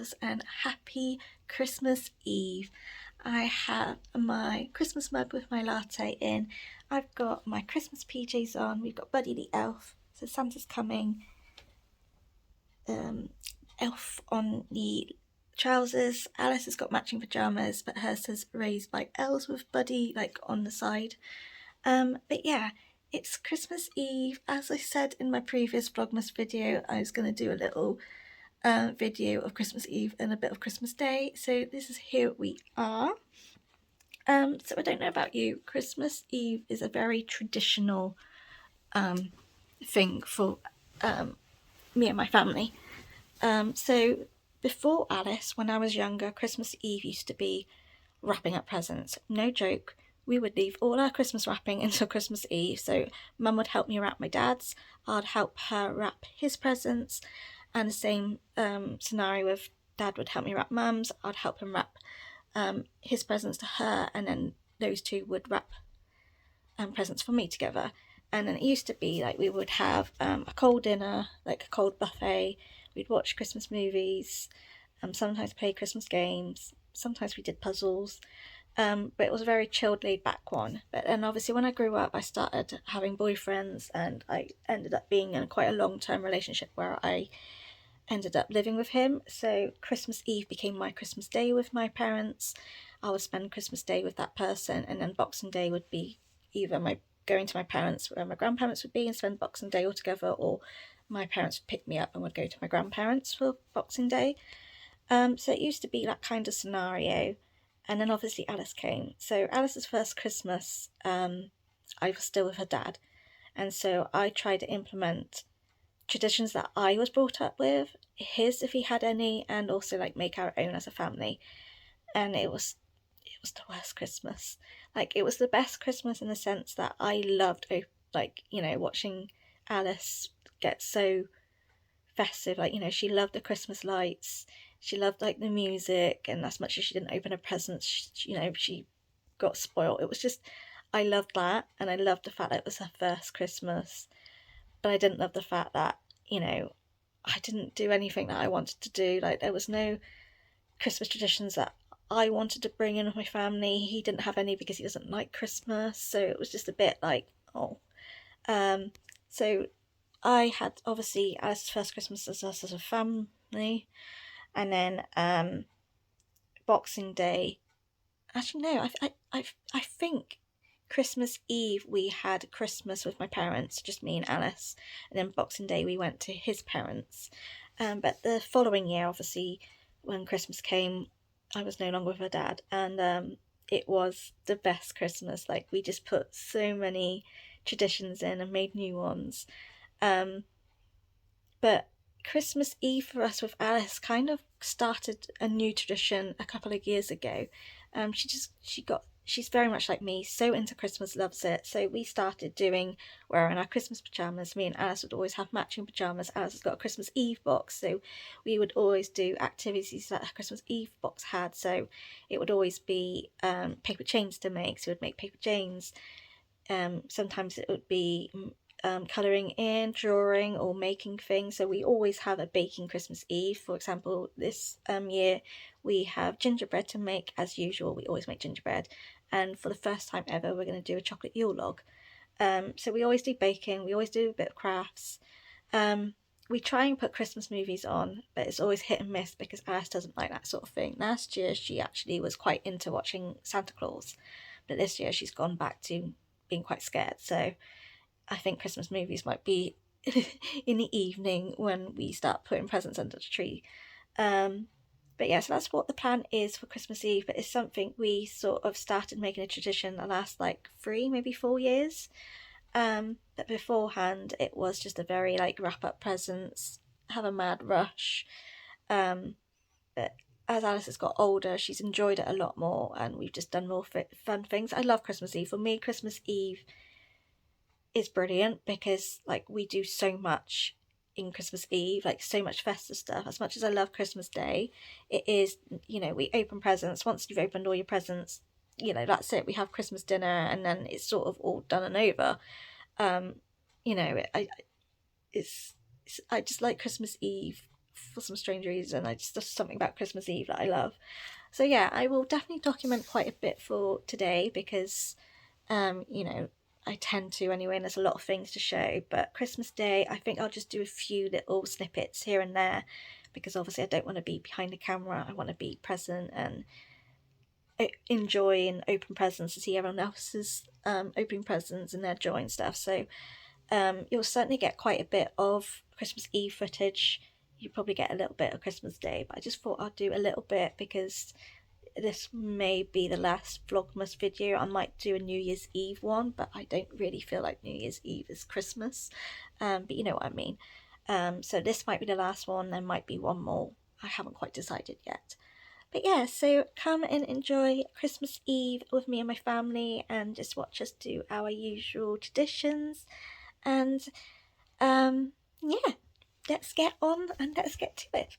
girls, and happy Christmas Eve. I have my Christmas mug with my latte in. I've got my Christmas PJs on. We've got Buddy the elf, so Santa's coming. Elf on the trousers. Alice has got matching pyjamas, but hers says raised by elves with Buddy like on the side. But yeah, it's Christmas Eve. As I said in my previous Vlogmas video, I was going to do a little video of Christmas Eve and a bit of Christmas Day. So this is here we are. So I don't know about you, Christmas Eve is a very traditional thing for me and my family. So before Alice, when I was younger, Christmas Eve used to be wrapping up presents. No joke. We would leave all our Christmas wrapping until Christmas Eve. So Mum would help me wrap my dad's, I'd help her wrap his presents, and the same scenario with Dad would help me wrap Mum's, I'd help him wrap his presents to her, and then those two would wrap presents for me together. And then it used to be like we would have a cold dinner, like a cold buffet. We'd watch Christmas movies, sometimes play Christmas games, sometimes we did puzzles. But it was a very chilled, laid back one. But then obviously when I grew up, I started having boyfriends, and I ended up being in quite a long-term relationship where I ended up living with him. So Christmas Eve became my Christmas Day with my parents. I would spend Christmas Day with that person, and then Boxing Day would be either going to my parents where my grandparents would be and spend Boxing Day all together, or my parents would pick me up and would go to my grandparents for Boxing Day. So it used to be that kind of scenario. And then obviously Alice came. So Alice's first Christmas, I was still with her dad. And so I tried to implement traditions that I was brought up with, his if he had any, and also like make our own as a family. And it was the worst Christmas. Like, it was the best Christmas in the sense that I loved, like, you know, watching Alice get so festive. Like, you know, she loved the Christmas lights, she loved like the music, and as much as she didn't open her presents, she got spoiled. It was just, I loved that, and I loved the fact that it was her first Christmas. But I didn't love the fact that, you know, I didn't do anything that I wanted to do. Like, there was no Christmas traditions that I wanted to bring in with my family. He didn't have any because he doesn't like Christmas, so it was just a bit like, oh. So I had obviously Alice's first Christmas as us as a family, and then Boxing Day. Actually, no, I think Christmas Eve we had Christmas with my parents, just me and Alice, and then Boxing Day we went to his parents. But the following year, obviously, when Christmas came, I was no longer with her dad, and it was the best Christmas. Like, we just put so many traditions in and made new ones. But Christmas Eve for us with Alice kind of started a new tradition a couple of years ago. She's very much like me, so into Christmas, loves it. So we started wearing our Christmas pyjamas. Me and Alice would always have matching pyjamas. Alice has got a Christmas Eve box, so we would always do activities that a Christmas Eve box had. So it would always be paper chains to make, so we would make paper chains. Sometimes it would be colouring in, drawing, or making things. So we always have a baking Christmas Eve. For example, this year we have gingerbread to make. As usual, we always make gingerbread, and for the first time ever we're going to do a chocolate Yule log. So we always do baking, we always do a bit of crafts. We try and put Christmas movies on, but it's always hit and miss because Alice doesn't like that sort of thing. Last year she actually was quite into watching Santa Claus, but this year she's gone back to being quite scared. So I think Christmas movies might be in the evening when we start putting presents under the tree. But yeah, so that's what the plan is for Christmas Eve. But it's something we sort of started making a tradition the last like 3, maybe 4 years. But beforehand it was just a very like wrap up presents, have a mad rush. But as Alice has got older, she's enjoyed it a lot more, and we've just done more fun things. I love Christmas Eve. For me, Christmas Eve is brilliant because like we do so much in Christmas Eve, like so much festive stuff. As much as I love Christmas Day, it is, you know, we open presents. Once you've opened all your presents, you know, that's it. We have Christmas dinner, and then it's sort of all done and over. You know, I just like Christmas Eve for some strange reason. There's something about Christmas Eve that I love. So yeah, I will definitely document quite a bit for today because, you know, I tend to anyway, and there's a lot of things to show. But Christmas Day, I think I'll just do a few little snippets here and there because obviously I don't want to be behind the camera. I want to be present and enjoy and open presents and see everyone else's opening presents and their joy and stuff. So you'll certainly get quite a bit of Christmas Eve footage. You probably get a little bit of Christmas Day, but I just thought I'd do a little bit because this may be the last Vlogmas video. I might do a New Year's Eve one, but I don't really feel like New Year's Eve is Christmas. But you know what I mean. So this might be the last one. There might be one more. I haven't quite decided yet. But yeah, so come and enjoy Christmas Eve with me and my family and just watch us do our usual traditions. And yeah, let's get on and let's get to it.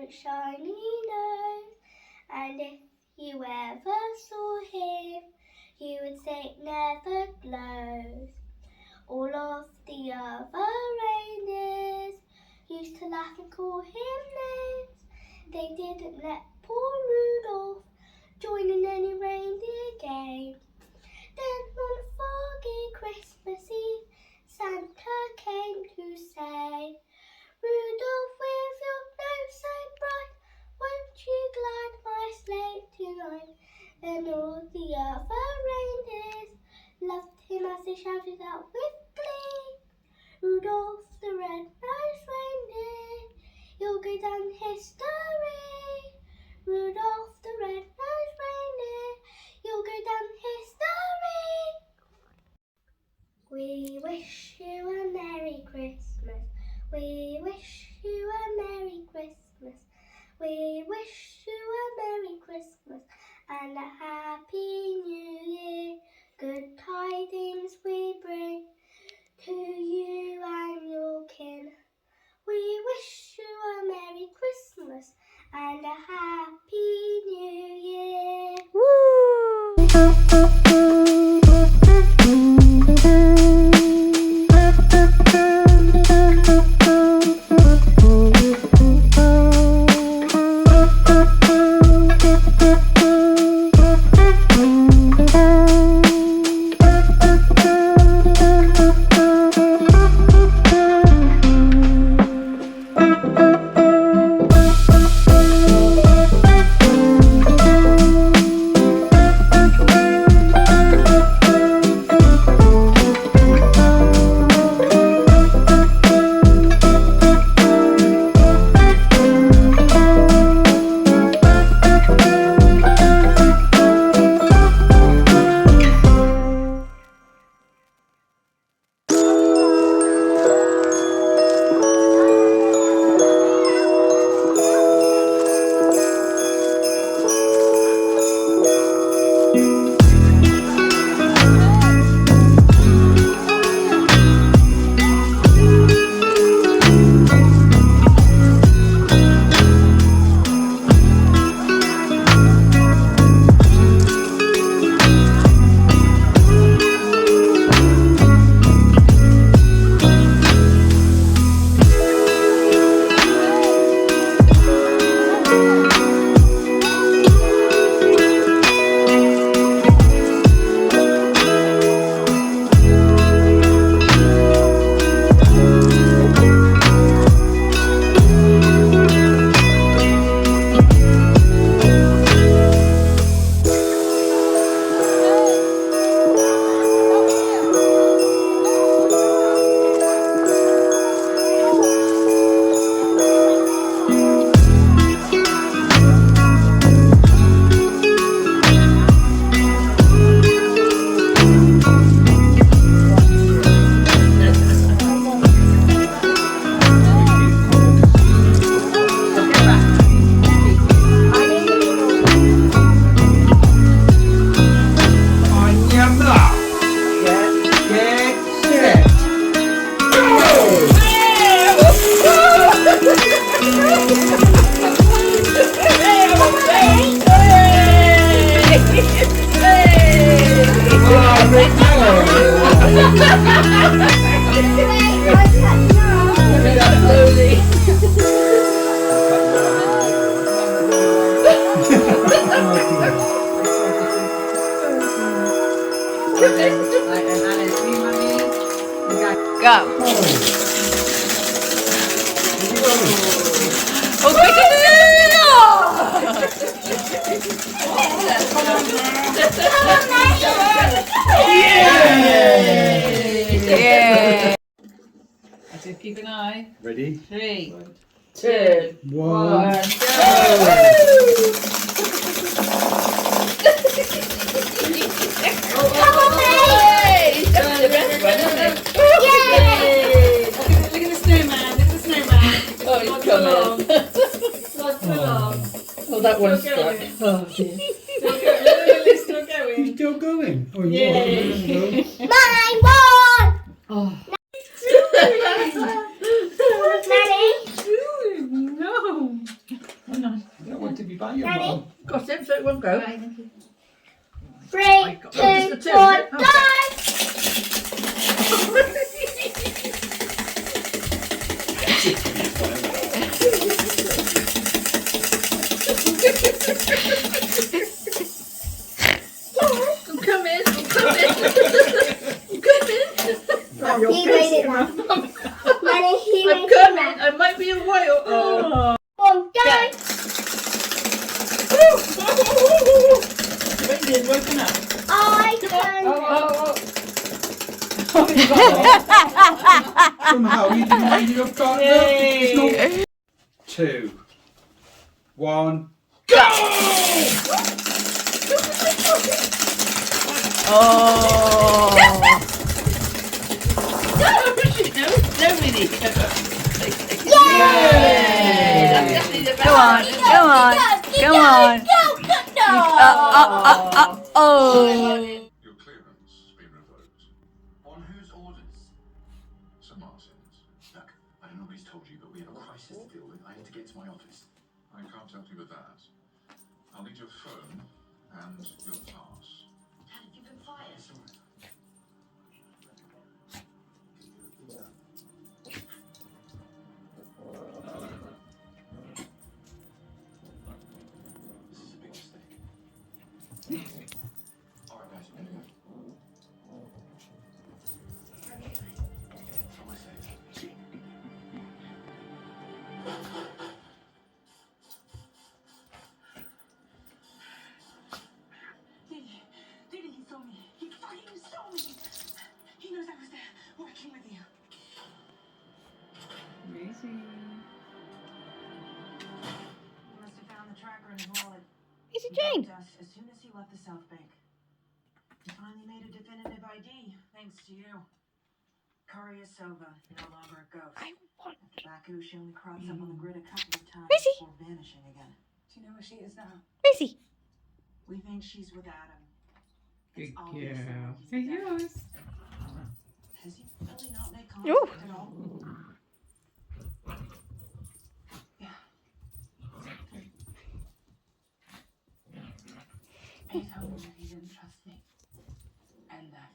Shiny nose, and if you ever saw him, you would say it never glows. All of the other reindeers used to laugh and call him names. They didn't let poor Rudolph join in any reindeer game. Then on a foggy Christmas Eve, Santa came to say, Rudolph, with your nose so bright, won't you glide my sleigh tonight? Then all the other reindeers loved him as they shouted out with glee, Rudolph the red-nosed reindeer, you'll go down history. Rudolph the red-nosed reindeer, you'll go down history. We wish you a Merry Christmas. We wish you a Merry Christmas. We wish you a Merry Christmas and a Happy New Year. Good tidings we bring to you and your kin. We wish you a Merry Christmas and a Happy New Year. Woo! Right, and Alice, you money. Go. Oh, yeah. So keep an eye. Ready? 3, 2, 1. go! Come on, mate! He's going the best one, isn't it? Yay! Look at the snowman. There's a snowman. Oh, he's coming. Not so long. Oh, that one's Still stuck. going. Oh, dear. Still going. It's still He's going. still going. Oh, you Yay. Mine won! Oh. Nanny? No. Oh, no. don't want to be by your Nanny? mum. Got him, so it won't go. 3, got- 2, oh, just the two, 1, is it? go! I'm coming. He made it now. Nanny, he I'm made it coming. now. I might be a while. Oh. 1, go! Wendy's woken up. I can. Somehow you didn't mind your partner. It's not. 2, 1. Oh. Nobody. Yay! Go on. Go on. Go on. Oh. Your clearance has been revoked. On whose orders? Sir Martin's. Look, I don't know what he's told you, but we have a crisis to deal with. I need to get to my office. I can't help you with that. I'll need your phone and your pass. Dad, you've been fired. It's all right. This is a big mistake. All right, guys, I'm gonna go. For my sake. Diddy, he saw me. He fucking saw me. He knows I was there working with you. Amazing. He must have found the tracker in his wallet. Is it He Jane? dropped us as soon as he left the South Bank. He finally made a definitive ID, thanks to you. Curry is Sova, no longer a ghost. I want. After Baku, she only crops up on the grid a couple of times Is he? before vanishing again. Do you know where she is now? Busy. We think she's with Adam. Good It's obvious that girl. he's Say dead. yours. Has he really not made Ooh. contact at all? Yeah. He told me that he didn't trust me. And that